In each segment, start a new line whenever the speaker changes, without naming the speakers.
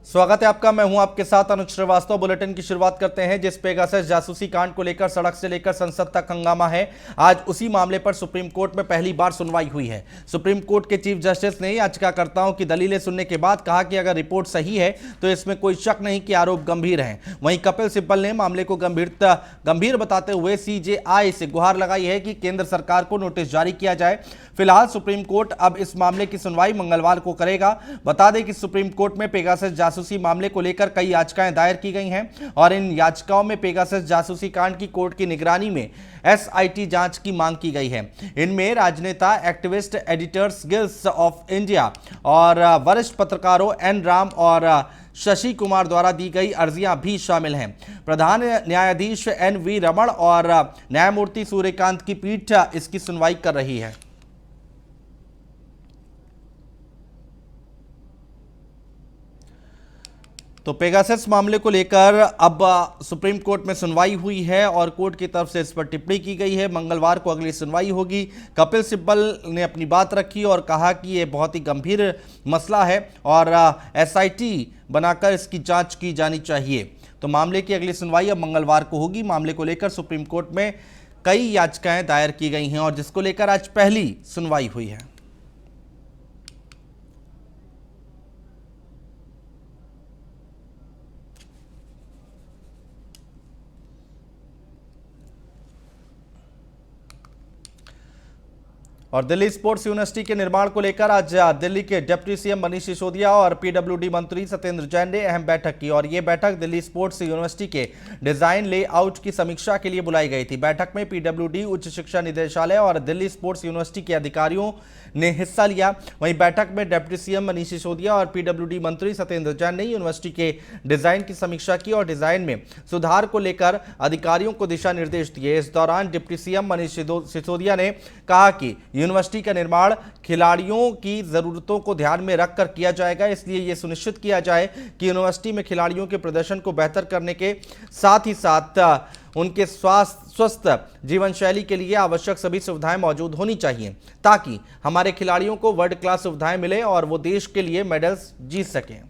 स्वागत है आपका। मैं हूं आपके साथ अनुज श्रीवास्तव। बुलेटिन की शुरुआत करते हैं जिस पेगासस जासूसी कांड को लेकर सड़क से लेकर संसद तक हंगामा है। आज उसी मामले पर सुप्रीम कोर्ट में पहली बार सुनवाई हुई है। सुप्रीम कोर्ट के चीफ जस्टिस ने याचिकाकर्ताओं की दलीलें सुनने के बाद कहा कि अगर रिपोर्ट सही है तो इसमें कोई शक नहीं कि आरोप गंभीर हैं। वहीं कपिल सिब्बल ने मामले को गंभीर बताते हुए सीजेआई से गुहार लगाई है कि केंद्र सरकार को नोटिस जारी किया जाए। फिलहाल सुप्रीम कोर्ट अब इस मामले की सुनवाई मंगलवार को करेगा। बता दें कि सुप्रीम कोर्ट में पेगासस जासूसी मामले को लेकर कई याचिकाएं दायर की गई हैं और इन याचिकाओं में पेगासस जासूसी कांड की कोर्ट की निगरानी में एसआईटी जांच की मांग की गई है। इनमें राजनेता, activist, editors guild of India और वरिष्ठ पत्रकारों एन राम और शशि कुमार द्वारा दी गई अर्जियां भी शामिल हैं। प्रधान न्यायाधीश एन वी रमण और न्यायमूर्ति सूर्यकांत की पीठ इसकी सुनवाई कर रही है। तो पेगासस मामले को लेकर अब सुप्रीम कोर्ट में सुनवाई हुई है और कोर्ट की तरफ से इस पर टिप्पणी की गई है। मंगलवार को अगली सुनवाई होगी। कपिल सिब्बल ने अपनी बात रखी और कहा कि यह बहुत ही गंभीर मसला है और एसआईटी बनाकर इसकी जांच की जानी चाहिए। तो मामले की अगली सुनवाई अब मंगलवार को होगी। मामले को लेकर सुप्रीम कोर्ट में कई याचिकाएं दायर की गई हैं और जिसको लेकर आज पहली सुनवाई हुई है। और दिल्ली स्पोर्ट्स यूनिवर्सिटी के निर्माण को लेकर आज दिल्ली के डिप्टी सीएम मनीष सिसोदिया और पीडब्ल्यूडी मंत्री सत्येंद्र जैन ने अहम बैठक की और ये बैठक दिल्ली स्पोर्ट्स यूनिवर्सिटी के डिजाइन लेआउट की समीक्षा के लिए बुलाई गई थी। बैठक में पीडब्ल्यूडी, उच्च शिक्षा निदेशालय और दिल्ली स्पोर्ट्स यूनिवर्सिटी के अधिकारियों ने हिस्सा लिया। वहीं बैठक में डिप्टी सीएम मनीष सिसोदिया और पीडब्ल्यूडी मंत्री सत्येंद्र जैन ने यूनिवर्सिटी के डिजाइन की समीक्षा की और डिजाइन में सुधार को लेकर अधिकारियों को दिशा निर्देश दिए। इस दौरान डिप्टी सीएम मनीष सिसोदिया ने कहा कि यूनिवर्सिटी का निर्माण खिलाड़ियों की जरूरतों को ध्यान में रखकर किया जाएगा, इसलिए यह सुनिश्चित किया जाए कि यूनिवर्सिटी में खिलाड़ियों के प्रदर्शन को बेहतर करने के साथ ही साथ उनके स्वस्थ जीवन शैली के लिए आवश्यक सभी सुविधाएं मौजूद होनी चाहिए ताकि हमारे खिलाड़ियों को वर्ल्ड क्लास सुविधाएं मिले और वो देश के लिए मेडल्स जीत सकें।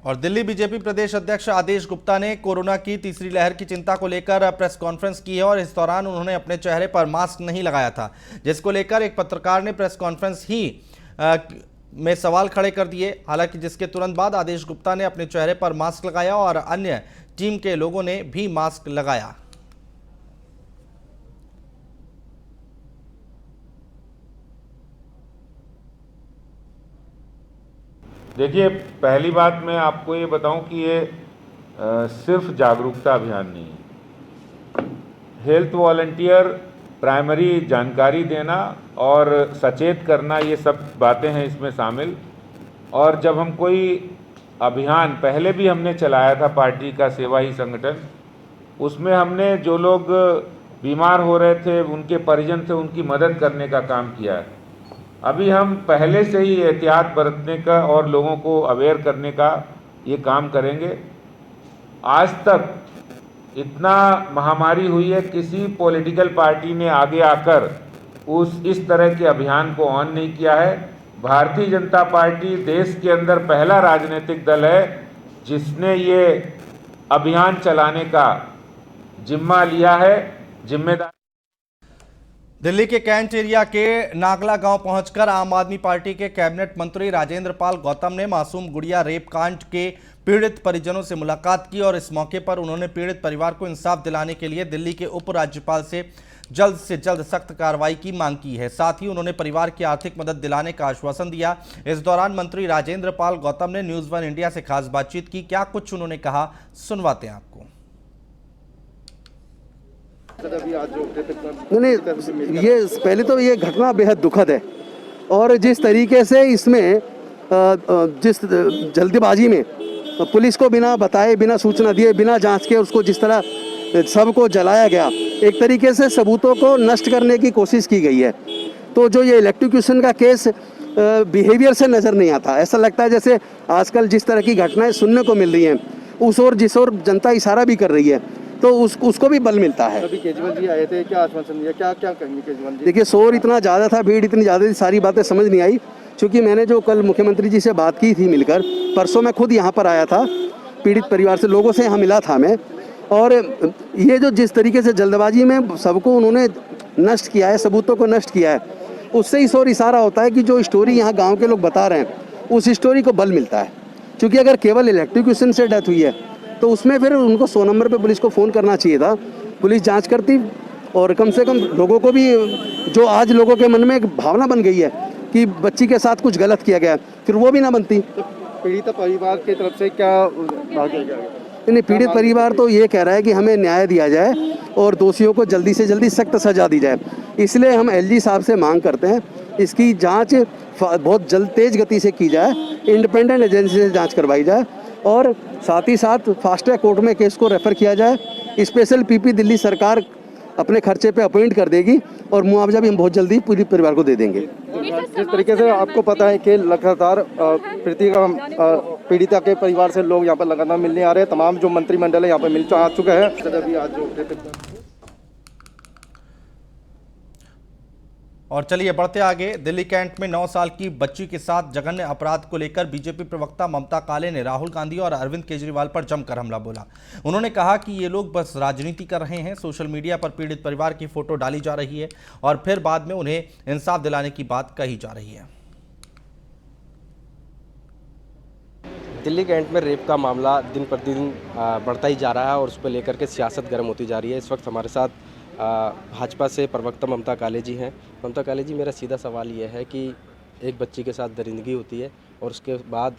और दिल्ली बीजेपी प्रदेश अध्यक्ष आदेश गुप्ता ने कोरोना की तीसरी लहर की चिंता को लेकर प्रेस कॉन्फ्रेंस की है और इस दौरान उन्होंने अपने चेहरे पर मास्क नहीं लगाया था, जिसको लेकर एक पत्रकार ने प्रेस कॉन्फ्रेंस ही में सवाल खड़े कर दिए। हालांकि जिसके तुरंत बाद आदेश गुप्ता ने अपने चेहरे पर मास्क लगाया और अन्य टीम के लोगों ने भी मास्क लगाया।
देखिए, पहली बात मैं आपको ये बताऊं कि ये सिर्फ जागरूकता अभियान नहीं है। हेल्थ वॉलंटियर, प्राइमरी जानकारी देना और सचेत करना, ये सब बातें हैं इसमें शामिल। और जब हम कोई अभियान पहले भी हमने चलाया था, पार्टी का सेवा ही संगठन, उसमें हमने जो लोग बीमार हो रहे थे, उनके परिजन थे, उनकी मदद करने का काम किया है। अभी हम पहले से ही एहतियात बरतने का और लोगों को अवेयर करने का ये काम करेंगे। आज तक इतना महामारी हुई है, किसी पॉलिटिकल पार्टी ने आगे आकर इस तरह के अभियान को ऑन नहीं किया है। भारतीय जनता पार्टी देश के अंदर पहला राजनीतिक दल है जिसने ये अभियान चलाने का जिम्मा लिया है, जिम्मेदारी।
दिल्ली के कैंट एरिया के नागला गांव पहुंचकर आम आदमी पार्टी के कैबिनेट मंत्री राजेंद्र पाल गौतम ने मासूम गुड़िया रेप कांड के पीड़ित परिजनों से मुलाकात की और इस मौके पर उन्होंने पीड़ित परिवार को इंसाफ दिलाने के लिए दिल्ली के उपराज्यपाल से जल्द सख्त कार्रवाई की मांग की है। साथ ही उन्होंने परिवार की आर्थिक मदद दिलाने का आश्वासन दिया। इस दौरान मंत्री राजेंद्र पाल गौतम ने न्यूज़ 1 इंडिया से खास बातचीत की। क्या कुछ उन्होंने कहा, सुनवाते हैं आपको।
नहीं, ये पहले तो ये घटना बेहद दुखद है और जिस तरीके से इसमें जिस जल्दबाजी में पुलिस को बिना बताए, बिना सूचना दिए, बिना जांच के उसको जिस तरह सबको जलाया गया, एक तरीके से सबूतों को नष्ट करने की कोशिश की गई है। तो जो ये इलेक्ट्रोक्यूशन का केस बिहेवियर से नज़र नहीं आता, ऐसा लगता है जैसे आजकल जिस तरह की घटनाएं सुनने को मिल रही हैं उस ओर जिस ओर जनता इशारा भी कर रही है, तो उसको भी बल मिलता है।
अभी केजरीवाल जी आए थे, क्या आश्वासन दिया, क्या क्या कहेंगे केजरीवाल जी?
देखिए शोर इतना ज़्यादा था, भीड़ इतनी ज़्यादा थी, सारी बातें समझ नहीं आई। क्योंकि मैंने जो कल मुख्यमंत्री जी से बात की थी मिलकर, परसों मैं खुद यहाँ पर आया था, पीड़ित परिवार से लोगों से यहाँ मिला था मैं, और ये जो जिस तरीके से जल्दबाजी में सबको उन्होंने नष्ट किया है, सबूतों को नष्ट किया है, उससे ही शोर इशारा होता है कि जो स्टोरी यहाँ गाँव के लोग बता रहे हैं उस स्टोरी को बल मिलता है। क्योंकि अगर केवल इलेक्ट्रोक्यूशन से डेथ हुई है तो उसमें फिर उनको 100 नंबर पे पुलिस को फ़ोन करना चाहिए था, पुलिस जांच करती, और कम से कम लोगों को भी, जो आज लोगों के मन में एक भावना बन गई है कि बच्ची के साथ कुछ गलत किया गया, फिर वो भी ना बनती।
तो पीड़ित परिवार की तरफ से क्या भाग्य गया?
नहीं, पीड़ित परिवार तो ये कह रहा है कि हमें न्याय दिया जाए और दोषियों को जल्दी से जल्दी सख्त सजा दी जाए। इसलिए हम एलजी साहब से मांग करते हैं इसकी जांच बहुत जल्द तेज़ गति से की जाए, इंडिपेंडेंट एजेंसी से जांच करवाई जाए, और साथ ही साथ फास्ट ट्रैक कोर्ट में केस को रेफ़र किया जाए। स्पेशल पीपी दिल्ली सरकार अपने खर्चे पे अपॉइंट कर देगी और मुआवजा भी हम बहुत जल्दी पूरी परिवार को दे देंगे।
जिस तरीके से आपको पता है कि लगातार पीड़िता के परिवार से लोग यहाँ पर लगातार मिलने आ रहे हैं, तमाम जो मंत्रिमंडल है यहाँ पर मिल आ चुका है। अभी आज जो
और चलिए बढ़ते आगे। दिल्ली कैंट में 9 साल की बच्ची के साथ जघन्य अपराध को लेकर बीजेपी प्रवक्ता ममता काले ने राहुल गांधी और अरविंद केजरीवाल पर जमकर हमला बोला। उन्होंने कहा कि ये लोग बस राजनीति कर रहे हैं, सोशल मीडिया पर पीड़ित परिवार की फोटो डाली जा रही है और फिर बाद में उन्हें इंसाफ दिलाने की बात कही जा रही है।
दिल्ली कैंट में रेप का मामला दिन प्रतिदिन बढ़ता ही जा रहा है और उस पर लेकर के सियासत गर्म होती जा रही है। इस वक्त हमारे साथ भाजपा से प्रवक्ता ममता काले जी हैं। ममता काले जी, मेरा सीधा सवाल ये है कि एक बच्ची के साथ दरिंदगी होती है और उसके बाद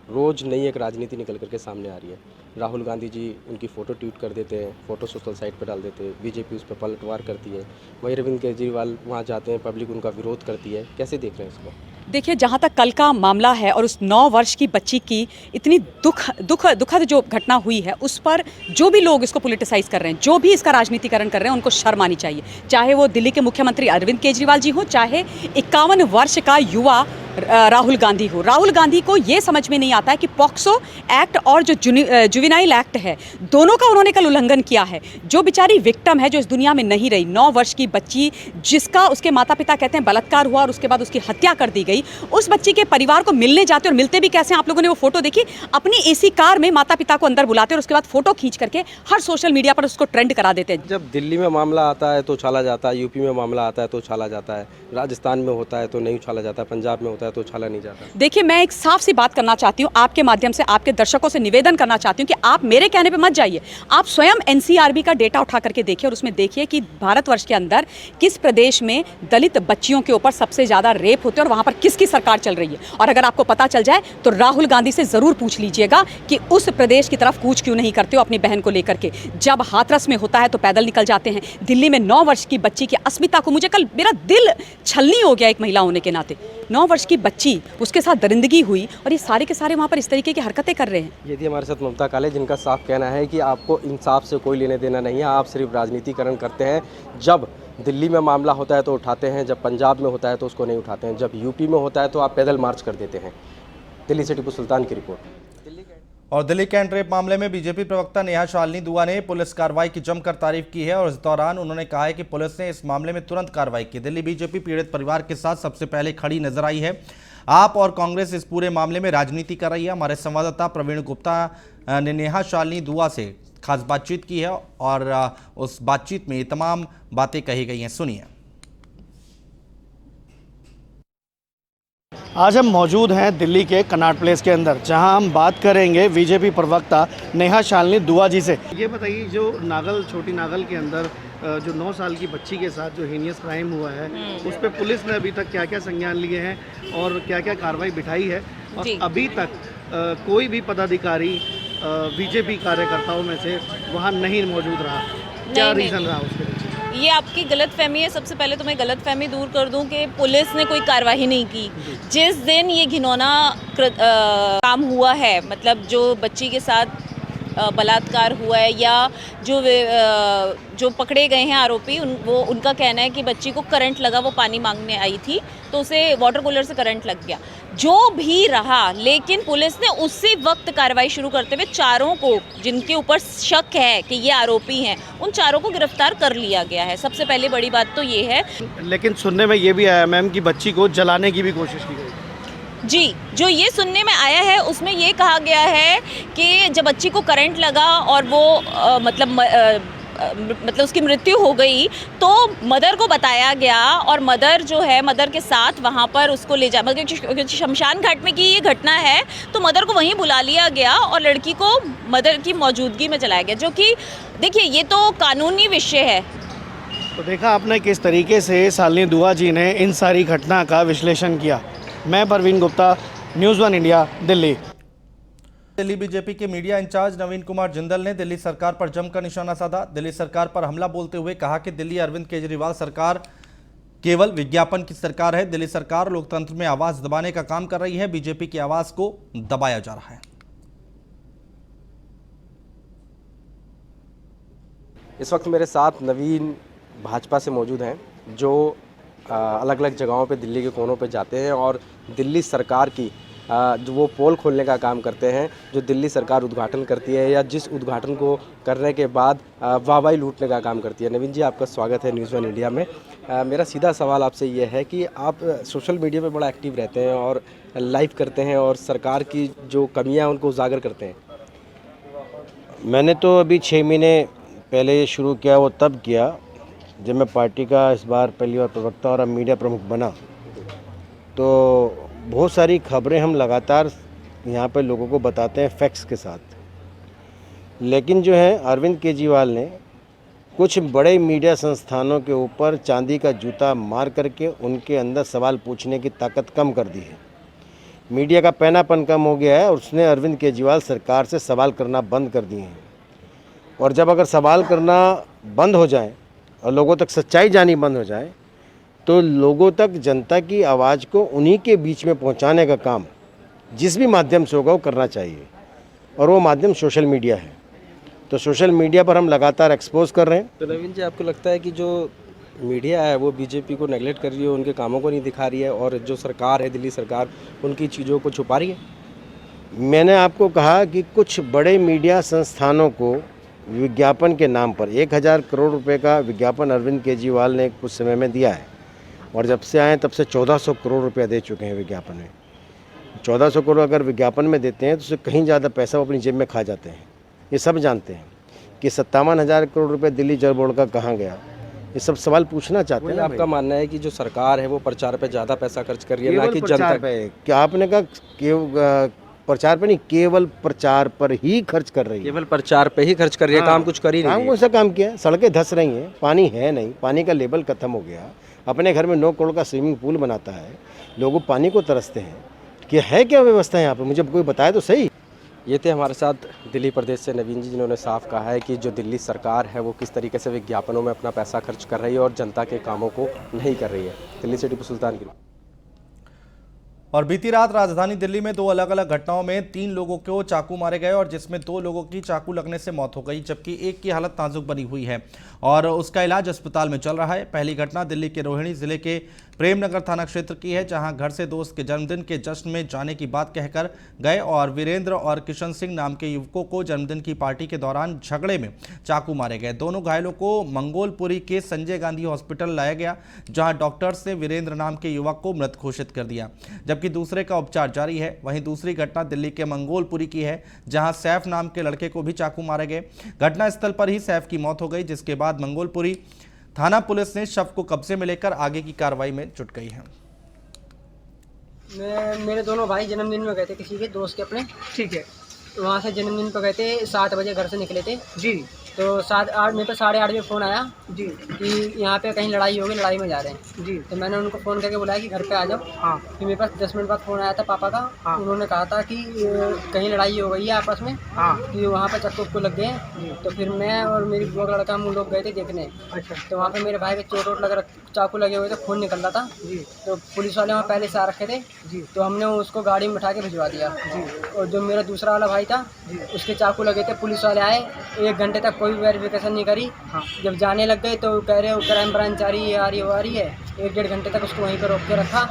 रोज़ नई एक राजनीति निकल करके सामने आ रही है। राहुल गांधी जी उनकी फ़ोटो ट्वीट कर देते हैं, फ़ोटो सोशल साइट पर डाल देते हैं, बीजेपी उस पर पलटवार करती है, वहीं अरविंद केजरीवाल वहाँ जाते हैं, पब्लिक उनका विरोध करती है। कैसे देख रहे हैं इसको?
देखिए, जहाँ तक कल का मामला है और उस 9 वर्ष की बच्ची की इतनी दुखद जो घटना हुई है, उस पर जो भी लोग इसको पॉलिटिसाइज कर रहे हैं, जो भी इसका राजनीतिकरण कर रहे हैं, उनको शर्म आनी चाहिए। चाहे वो दिल्ली के मुख्यमंत्री अरविंद केजरीवाल जी हो, चाहे 51 वर्ष का युवा राहुल गांधी हो। राहुल गांधी को ये समझ में नहीं आता है कि पॉक्सो एक्ट और जो जुवेनाइल एक्ट है, दोनों का उन्होंने कल उल्लंघन किया है। जो बेचारी विक्टिम है, जो इस दुनिया में नहीं रही, 9 वर्ष की बच्ची जिसका उसके माता पिता कहते हैं बलात्कार हुआ और उसके बाद उसकी हत्या कर दी गई, उस बच्ची के परिवार को मिलने जाते और मिलते भी कैसे, आप लोगों ने वो फोटो देखी, अपनी एसी कार में माता पिता को अंदर बुलाते और उसके बाद फोटो खींच करके हर सोशल मीडिया पर उसको ट्रेंड करा देते हैं।
जब दिल्ली में मामला आता है तो उछाला जाता है, यूपी में मामला आता है तो उछाला जाता है, राजस्थान में होता है तो नहीं उछाला जाता, पंजाब में होता है तो उछाला नहीं जाता।
देखिए, मैं एक साफ सी बात करना चाहती हूँ, आपके माध्यम से आपके दर्शकों से निवेदन करना चाहती हूँ कि आप मेरे कहने पे मत जाइए, आप स्वयं एनसीआरबी का डेटा उठा करके देखिए और उसमें देखिए कि भारतवर्ष के अंदर किस प्रदेश में दलित बच्चियों के ऊपर सबसे ज़्यादा रेप होते हैं और वहाँ पर किसकी सरकार चल रही है। और अगर आपको पता चल जाए तो राहुल गांधी से ज़रूर पूछ लीजिएगा कि उस प्रदेश की तरफ कूच क्यों नहीं करते हो अपनी बहन को लेकर के। जब हाथरस में होता है तो पैदल निकल जाते हैं। दिल्ली में 9 वर्ष की बच्ची की अस्मिता को, मुझे कल मेरा दिल छलनी हो गया एक महिला होने के नाते। 9 वर्ष की बच्ची, उसके साथ दरिंदगी हुई और ये सारे के सारे वहाँ पर इस तरीके की हरकतें कर रहे हैं।
यदि हमारे साथ ममता काले, जिनका साफ कहना है कि आपको इंसाफ से कोई लेने देना नहीं है, आप सिर्फ राजनीतिकरण करते हैं। जब दिल्ली में मामला होता है तो उठाते हैं, जब पंजाब में होता है तो उसको नहीं उठाते हैं, जब यूपी में होता है तो आप पैदल मार्च कर देते हैं। दिल्ली से टीपू सुल्तान की रिपोर्ट।
और दिल्ली कैंट रेप मामले में बीजेपी प्रवक्ता नेहा शालिनी दुआ ने पुलिस कार्रवाई की जमकर तारीफ की है और इस दौरान उन्होंने कहा है कि पुलिस ने इस मामले में तुरंत कार्रवाई की। दिल्ली बीजेपी पीड़ित परिवार के साथ सबसे पहले खड़ी नजर आई है। आप और कांग्रेस इस पूरे मामले में राजनीति कर रही है। हमारे संवाददाता प्रवीण गुप्ता ने नेहा शालिनी दुआ से खास बातचीत की है और उस बातचीत में ये तमाम बातें कही गई हैं। सुनिए।
आज हम मौजूद हैं दिल्ली के कनॉट प्लेस के अंदर, जहां हम बात करेंगे बीजेपी प्रवक्ता नेहा शालिनी दुआ जी से। ये बताइए, जो नागल, छोटी नागल के अंदर जो 9 साल की बच्ची के साथ जो हीनियस क्राइम हुआ है, उस पर पुलिस ने अभी तक क्या क्या संज्ञान लिए हैं और क्या क्या कार्रवाई बिठाई है, और अभी तक कोई भी पदाधिकारी बीजेपी कार्यकर्ताओं में से वहाँ नहीं मौजूद रहा, क्या रीज़न रहा उसके पीछे?
ये आपकी गलतफहमी है। सबसे पहले तो मैं गलतफहमी दूर कर दूं कि पुलिस ने कोई कार्रवाई नहीं की। जिस दिन ये घिनौना काम हुआ है, मतलब जो बच्ची के साथ बलात्कार हुआ है या जो पकड़े गए हैं आरोपी उनका कहना है कि बच्ची को करंट लगा, वो पानी मांगने आई थी तो उसे वाटर कूलर से करंट लग गया। जो भी रहा, लेकिन पुलिस ने उसी वक्त कार्रवाई शुरू करते हुए चारों को, जिनके ऊपर शक है कि ये आरोपी हैं, उन चारों को गिरफ्तार कर लिया गया है। सबसे पहले बड़ी बात तो ये है।
लेकिन सुनने में ये भी आया मैम कि बच्ची को जलाने की भी कोशिश की गई।
जी, जो ये सुनने में आया है उसमें ये कहा गया है कि जब बच्ची को करंट लगा और वो मतलब उसकी मृत्यु हो गई तो मदर को बताया गया और मदर जो है, मदर के साथ वहाँ पर उसको ले जा, मतलब शमशान घाट में की ये घटना है तो मदर को वहीं बुला लिया गया और लड़की को मदर की मौजूदगी में चलाया गया, जो कि देखिए ये तो कानूनी विषय है।
तो देखा आपने किस तरीके से शालिनी दुआ जी ने इन सारी घटना का विश्लेषण किया। मैं Parveen Gupta, news 1 India, Delhi.
Delhi BJP के मीडिया इंचार्ज नवीन कुमार जिंदल ने दिल्ली सरकार पर जमकर निशाना साधा। दिल्ली सरकार पर हमला बोलते हुए कहा कि दिल्ली अरविंद केजरीवाल सरकार केवल विज्ञापन की सरकार है। दिल्ली सरकार लोकतंत्र में आवाज दबाने का काम कर रही है। बीजेपी की आवाज को दबाया जा रहा है।
इस वक्त मेरे साथ नवीन भाजपा से मौजूद हैं, जो अलग अलग जगहों पे दिल्ली के कोनों पे जाते हैं और दिल्ली सरकार की जो वो पोल खोलने का काम करते हैं, जो दिल्ली सरकार उद्घाटन करती है या जिस उद्घाटन को करने के बाद वाहवाही लूटने का काम करती है। नवीन जी, आपका स्वागत है न्यूज़ 1 इंडिया में। मेरा सीधा सवाल आपसे ये है कि आप सोशल मीडिया पे बड़ा एक्टिव रहते हैं और लाइव करते हैं और सरकार की जो कमियां हैं उनको उजागर करते हैं।
मैंने तो अभी 6 महीने पहले शुरू किया, वो तब किया जब मैं पार्टी का इस बार पहली बार प्रवक्ता और अब मीडिया प्रमुख बना। तो बहुत सारी खबरें हम लगातार यहाँ पे लोगों को बताते हैं फैक्ट्स के साथ, लेकिन जो है अरविंद केजरीवाल ने कुछ बड़े मीडिया संस्थानों के ऊपर चांदी का जूता मार करके उनके अंदर सवाल पूछने की ताकत कम कर दी है। मीडिया का पैनापन कम हो गया है और उसने अरविंद केजरीवाल सरकार से सवाल करना बंद कर दिए हैं। और जब अगर सवाल करना बंद हो जाए और लोगों तक सच्चाई जानी बंद हो जाए तो लोगों तक जनता की आवाज़ को उन्हीं के बीच में पहुंचाने का काम जिस भी माध्यम से होगा वो करना चाहिए, और वो माध्यम सोशल मीडिया है। तो सोशल मीडिया पर हम लगातार एक्सपोज कर रहे हैं।
तो नवीन जी, आपको लगता है कि जो मीडिया है वो बीजेपी को नेगलेक्ट कर रही है, उनके कामों को नहीं दिखा रही है, और जो सरकार है दिल्ली सरकार उनकी चीज़ों को छुपा रही है?
मैंने आपको कहा कि कुछ बड़े मीडिया संस्थानों को विज्ञापन के नाम पर 1000 करोड़ रुपए का विज्ञापन अरविंद केजरीवाल ने कुछ समय में दिया है, और जब से आए तब से 1400 करोड़ रुपया दे चुके हैं विज्ञापन में। 1400 करोड़ अगर विज्ञापन में देते हैं तो उससे कहीं ज़्यादा पैसा वो अपनी जेब में खा जाते हैं। ये सब जानते हैं कि 57,000 करोड़ रुपये दिल्ली जल बोर्ड का कहाँ गया। ये सब सवाल पूछना चाहते हैं।
आपका मानना है कि जो सरकार है वो प्रचार पे ज़्यादा पैसा खर्च कर रही है, ना कि जनता पे?
क्या आपने कहा प्रचार पर नहीं, केवल प्रचार पर ही खर्च कर रही है।
केवल प्रचार पे ही खर्च कर रही है, काम कुछ कर ही नहीं।
काम कौन सा काम किया? सड़कें धंस रही हैं, पानी है नहीं, पानी का लेवल खत्म हो गया। अपने घर में 9 करोड़ का स्विमिंग पूल बनाता है, लोग पानी को तरसते हैं। कि है क्या व्यवस्था यहाँ पे? मुझे कोई बताए तो सही।
ये थे हमारे साथ दिल्ली प्रदेश से नवीन जी, जिन्होंने साफ कहा है कि जो दिल्ली सरकार है वो किस तरीके से विज्ञापनों में अपना पैसा खर्च कर रही है और जनता के कामों को नहीं कर रही है। दिल्ली से टीपू सुल्तान की।
और बीती रात राजधानी दिल्ली में 2 अलग अलग घटनाओं में 3 लोगों को चाकू मारे गए और जिसमें 2 लोगों की चाकू लगने से मौत हो गई, जबकि एक की हालत नाजुक बनी हुई है और उसका इलाज अस्पताल में चल रहा है। पहली घटना दिल्ली के रोहिणी जिले के प्रेमनगर थाना क्षेत्र की है, जहां घर से दोस्त के जन्मदिन के जश्न में जाने की बात कहकर गए और वीरेंद्र और किशन सिंह नाम के युवकों को जन्मदिन की पार्टी के दौरान झगड़े में चाकू मारे गए। दोनों घायलों को मंगोलपुरी के संजय गांधी हॉस्पिटल लाया गया, जहां डॉक्टर्स ने वीरेंद्र नाम के युवक को मृत घोषित कर दिया, जबकि दूसरे का उपचार जारी है। वहीं दूसरी घटना दिल्ली के मंगोलपुरी की है, जहां सैफ नाम के लड़के को भी चाकू मारे गए। घटनास्थल पर ही सैफ की मौत हो गई, जिसके बाद मंगोलपुरी थाना पुलिस ने शव को कब्जे में लेकर आगे की कार्रवाई में जुट गई है।
मेरे दोनों भाई जन्मदिन में गए थे किसी के दोस्त के अपने, ठीक है। वहाँ से जन्मदिन पर गए थे, 7 बजे घर से निकले थे जी। तो मेरे पे 8:30 बजे फ़ोन आया जी कि यहाँ पे कहीं लड़ाई होगी, लड़ाई में जा रहे हैं जी। तो मैंने उनको फ़ोन करके बुलाया कि घर पे आ जाओ। हाँ। फिर मेरे पास 10 मिनट बाद फ़ोन आया था पापा का। हाँ। उन्होंने कहा था कि कहीं लड़ाई हो गई है आपस में। हाँ। कि वहाँ पे चक्कू उक्कू लग गए हैं। तो फिर मैं और मेरी बुआ का लड़का हम लोग गए थे देखने। अच्छा। तो वहाँ पे मेरे भाई के चोट वोट लग रहा, चाकू लगे हुए थे, खून निकल रहा था जी। तो पुलिस वाले वहाँ पहले से आ रखे थे जी। तो हमने उसको गाड़ी में उठा के भिजवा दिया जी। और जो मेरा दूसरा वाला भाई था जी, उसके चाकू लगे थे। पुलिस वाले आए, 1 घंटे तक कोई वेरिफिकेशन नहीं करी। हाँ। जब जाने लग गए तो कह रहे हो क्राइम ब्रांच आ रही है, आ रही है, वो आ रही है। 1-1.5 घंटे तक उसको वहीं पर रोक के रखा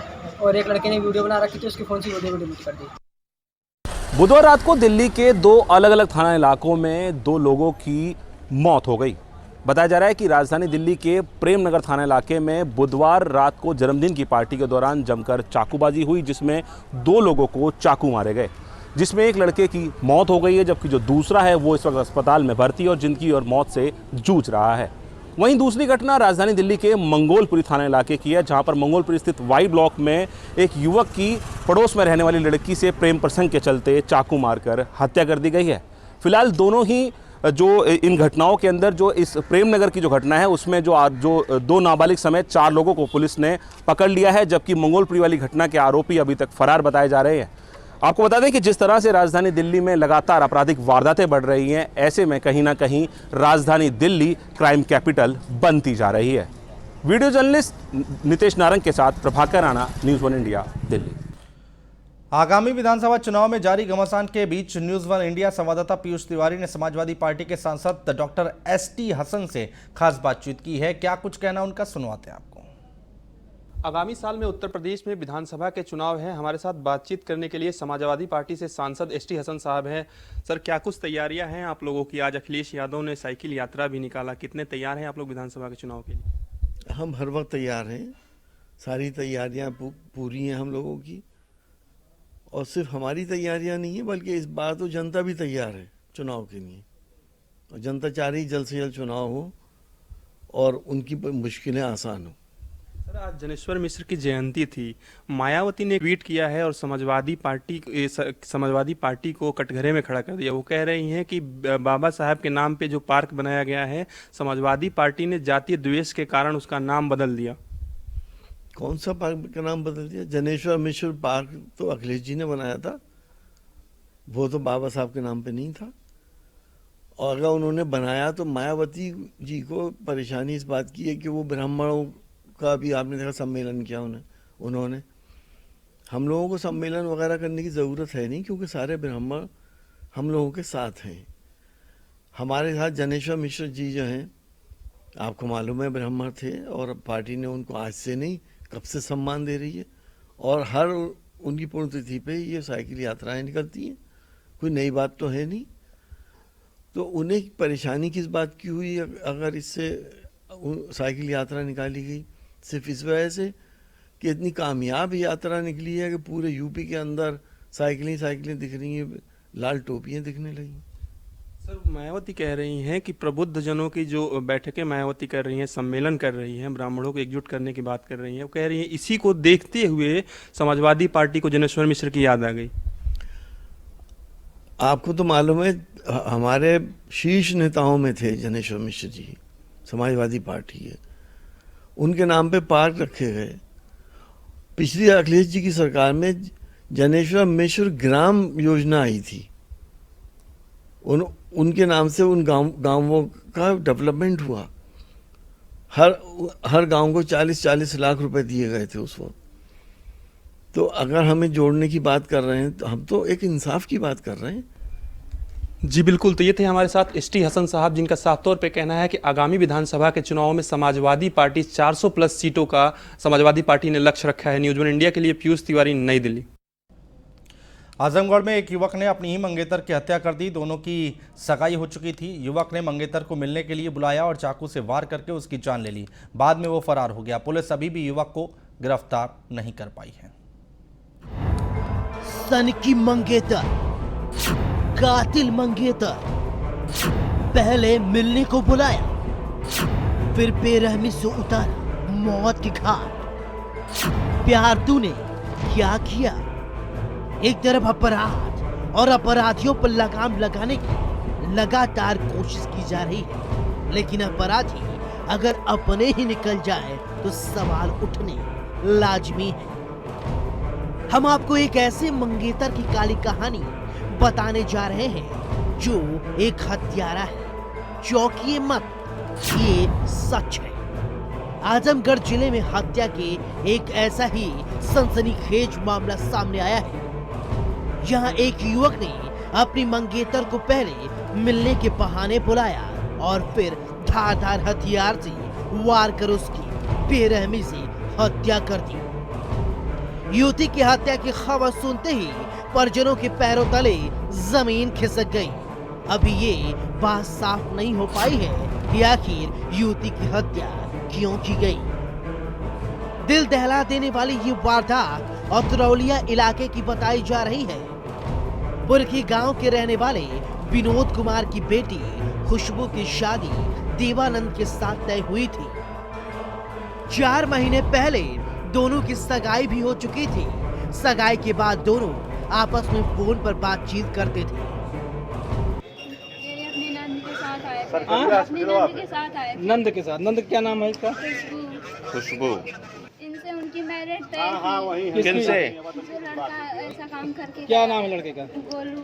और एक लड़के ने वीडियो बना रखी थी, उसकी फ़ोन से वीडियो डिलीट कर दी।
बुधवार रात को दिल्ली के 2 अलग अलग थाना इलाकों में 2 लोगों की मौत हो गई। बताया जा रहा है कि राजधानी दिल्ली के प्रेम नगर थाना इलाके में बुधवार रात को जन्मदिन की पार्टी के दौरान जमकर चाकूबाजी हुई, जिसमें 2 लोगों को चाकू मारे गए, जिसमें एक लड़के की मौत हो गई है, जबकि जो दूसरा है वो इस वक्त अस्पताल में भर्ती है और जिंदगी और मौत से जूझ रहा है। वहीं दूसरी घटना राजधानी दिल्ली के मंगोलपुरी थाना इलाके की है, जहां पर मंगोलपुरी स्थित वाई ब्लॉक में एक युवक की पड़ोस में रहने वाली लड़की से प्रेम प्रसंग के चलते चाकू मारकर हत्या कर दी गई है। फिलहाल दोनों ही जो इन घटनाओं के अंदर जो इस प्रेम नगर की जो घटना है उसमें जो 2 नाबालिग समेत 4 लोगों को पुलिस ने पकड़ लिया है, जबकि मंगोलपुरी वाली घटना के आरोपी अभी तक फरार बताए जा रहे हैं। आपको बता दें कि जिस तरह से राजधानी दिल्ली में लगातार आपराधिक वारदातें बढ़ रही हैं, ऐसे में कहीं ना कहीं राजधानी दिल्ली क्राइम कैपिटल बनती जा रही है। वीडियो जर्नलिस्ट नितेश नारंग के साथ प्रभाकर राणा, न्यूज़ 1 इंडिया, दिल्ली।
आगामी विधानसभा चुनाव में जारी घमासान के बीच न्यूज़ 1 इंडिया संवाददाता पीयूष तिवारी ने समाजवादी पार्टी के सांसद डॉक्टर ST हसन से खास बातचीत की है। क्या कुछ कहना उनका, सुनवाते हैं आपको।
आगामी साल में उत्तर प्रदेश में विधानसभा के चुनाव हैं। हमारे साथ बातचीत करने के लिए समाजवादी पार्टी से सांसद ST हसन साहब हैं। सर, क्या कुछ तैयारियां हैं आप लोगों की? आज अखिलेश यादव ने साइकिल यात्रा भी निकाला, कितने तैयार हैं आप लोग विधानसभा के चुनाव के लिए?
हम हर वक्त तैयार हैं, सारी तैयारियां पूरी हैं हम लोगों की। और सिर्फ हमारी तैयारियां नहीं है, बल्कि इस बार तो जनता भी तैयार है चुनाव के लिए। और जनता चाह रही जल्द से जल्द चुनाव हो और उनकी मुश्किलें आसान हो।
सर, आज जनेश्वर मिश्र की जयंती थी। मायावती ने ट्वीट किया है और समाजवादी पार्टी को कटघरे में खड़ा कर दिया। वो कह रही हैं कि बाबा साहब के नाम पे जो पार्क बनाया गया है, समाजवादी पार्टी ने जातीय द्वेष के कारण उसका नाम बदल दिया।
कौन सा पार्क का नाम बदल दिया? जनेश्वर मिश्र पार्क तो अखिलेश जी ने बनाया था, वो तो बाबा साहब के नाम पे नहीं था। और अगर उन्होंने बनाया तो मायावती जी को परेशानी इस बात की है कि वो ब्राह्मणों का भी आपने देखा सम्मेलन किया उन्होंने। हम लोगों को सम्मेलन वगैरह करने की ज़रूरत है नहीं, क्योंकि सारे ब्राह्मण हम लोगों के साथ हैं। हमारे साथ जनेश्वर मिश्र जी जो हैं, आपको मालूम है ब्राह्मण थे, और पार्टी ने उनको आज से नहीं कब से सम्मान दे रही है। और हर उनकी पुण्यतिथि पे ये साइकिल यात्राएं निकलती हैं, कोई नई बात तो है नहीं। तो उन्हें परेशानी किस बात की हुई अगर इससे साइकिल यात्रा निकाली गई? सिर्फ इस वजह से कि इतनी कामयाब यात्रा निकली है कि पूरे यूपी के अंदर साइकिलें दिख रही हैं, लाल टोपियाँ दिखने लगी।
सर, मायावती कह रही हैं कि प्रबुद्ध जनों की जो बैठकें मायावती कर रही हैं, सम्मेलन कर रही हैं, ब्राह्मणों को एकजुट करने की बात कर रही हैं। वो कह रही हैं इसी को देखते हुए समाजवादी पार्टी को जनेश्वर मिश्र की याद आ गई।
आपको तो मालूम है हमारे शीर्ष नेताओं में थे जनेश्वर मिश्र जी, समाजवादी पार्टी है, उनके नाम पे पार्क रखे गए। पिछली अखिलेश जी की सरकार में जनेश्वर मिश्र ग्राम योजना आई थी, उनके नाम से उन गांवों का डेवलपमेंट हुआ। हर गांव को 40-40 लाख रुपए दिए गए थे उस वक्त। तो अगर हमें जोड़ने की बात कर रहे हैं तो हम तो एक इंसाफ की बात कर रहे हैं।
जी बिल्कुल। तो ये थे हमारे साथ ST हसन साहब, जिनका साफ तौर पे कहना है कि आगामी विधानसभा के चुनाव में समाजवादी पार्टी 400 प्लस सीटों का समाजवादी पार्टी ने लक्ष्य रखा है। न्यूज़ 1 इंडिया के लिए पीयूष तिवारी, नई दिल्ली।
आजमगढ़ में एक युवक ने अपनी ही मंगेतर की हत्या कर दी। दोनों की सगाई हो चुकी थी। युवक ने मंगेतर को मिलने के लिए बुलाया और चाकू से वार करके उसकी जान ले ली। बाद में वो फरार हो गया। पुलिस अभी भी युवक को गिरफ्तार नहीं कर पाई है।
सन की मंगेतर, कातिल मंगेतर, पहले मिलने को बुलाया, फिर बेरहमी से उतारा मौत की घाट। प्यार तूने क्या किया? एक तरफ अपराध और अपराधियों पर लगाम लगाने की लगातार कोशिश की जा रही है, लेकिन अपराधी अगर अपने ही निकल जाए तो सवाल उठने लाजमी है। हम आपको एक ऐसे मंगेतर की काली कहानी बताने जा रहे हैं जो एक हत्यारा है। चौंकिए मत, ये सच है। आजमगढ़ जिले में हत्या के एक ऐसा ही सनसनीखेज मामला सामने आया है। यहाँ एक युवक ने अपनी मंगेतर को पहले मिलने के बहाने बुलाया और फिर धारदार हथियार से वार कर उसकी बेरहमी से हत्या कर दी। युवती की हत्या की खबर सुनते ही परिजनों के पैरों तले जमीन खिसक गई। अभी ये बात साफ नहीं हो पाई है कि आखिर युवती की हत्या क्यों की गई। दिल दहला देने वाली ये वारदात अतरौलिया इलाके की बताई जा रही है। बुरकी गांव के रहने वाले विनोद कुमार की बेटी खुशबू की शादी देवानंद के साथ तय हुई थी। 4 महीने पहले दोनों की सगाई भी हो चुकी थी। सगाई के बाद दोनों आपस में फोन पर बातचीत करते थे।
अपनी नंद के साथ आए थे।
अपनी
नंद के साथ आए थे।
नंद के साथ। नंद क्या नाम है इसका?
खुशबू।
इनसे उनकी मैरिज तय थी।
वही है। किनसे?
जो लड़का ऐसा काम करके
क्या नाम है लड़के का?
गोलू,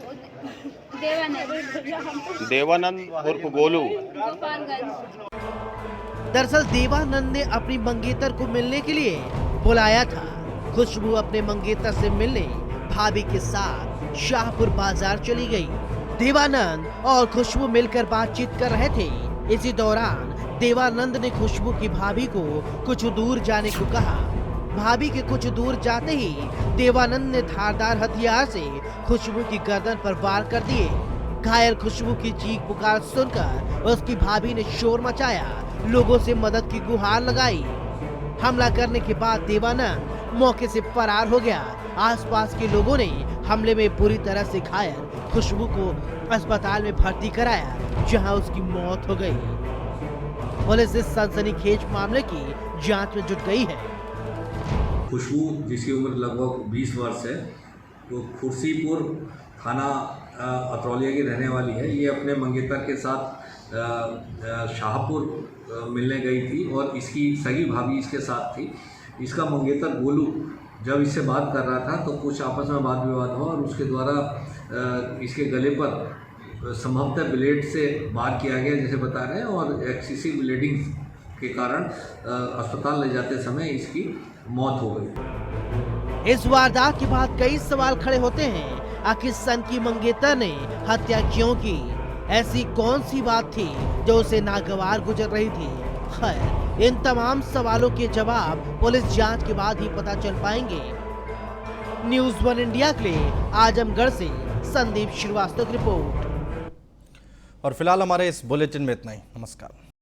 देवानंद।
देवानंद उर्फ गोलू।
गोपालगंज।
दरअसल देवानंद ने अपनी मंगेतर को मिलने के लिए बुलाया था। खुशबू अपने मंगेतर से मिलने भाभी के साथ शाहपुर बाजार चली गई। देवानंद और खुशबू मिलकर बातचीत कर रहे थे। इसी दौरान देवानंद ने खुशबू की भाभी को कुछ दूर जाने को कहा। भाभी के कुछ दूर जाते ही देवानंद ने धारदार हथियार से खुशबू की गर्दन पर वार कर दिए। घायल खुशबू की चीख पुकार सुनकर उसकी भाभी ने शोर मचाया, लोगों से मदद की गुहार लगाई। हमला करने के बाद देवानंद मौके से फरार हो गया। आसपास के लोगों ने हमले में बुरी तरह से घायल खुशबू को अस्पताल में भर्ती कराया, जहां उसकी मौत हो गई। पुलिस इस सनसनीखेज मामले की जांच में जुट गई है।
खुशबू, जिसकी उम्र लगभग 20 वर्ष है, वो खुर्सीपुर थाना अतरौलिया की रहने वाली है। ये अपने मंगेतर के साथ शाहपुर मिलने गई थी और इसकी सगी भाभी इसके साथ थी। इसका मंगेतर गोलू जब इससे बात कर रहा था तो कुछ आपस में वाद विवाद हुआ और उसके द्वारा इसके गले पर संभवतः ब्लेड से वार किया गया, जैसे बता रहे हैं, और एक्सेसिव ब्लीडिंग के कारण अस्पताल ले जाते समय इसकी मौत हो गई।
इस वारदात के बाद कई सवाल खड़े होते हैं। आखिर सन की मंगेतर ने हत्या क्यों की? ऐसी कौन सी बात थी जो उसे नागवार गुजर रही थी? खैर, इन तमाम सवालों के जवाब पुलिस जांच के बाद ही पता चल पाएंगे। न्यूज़ 1 इंडिया के लिए आजमगढ़ से संदीप श्रीवास्तव की रिपोर्ट।
और फिलहाल हमारे इस बुलेटिन में इतना ही। नमस्कार।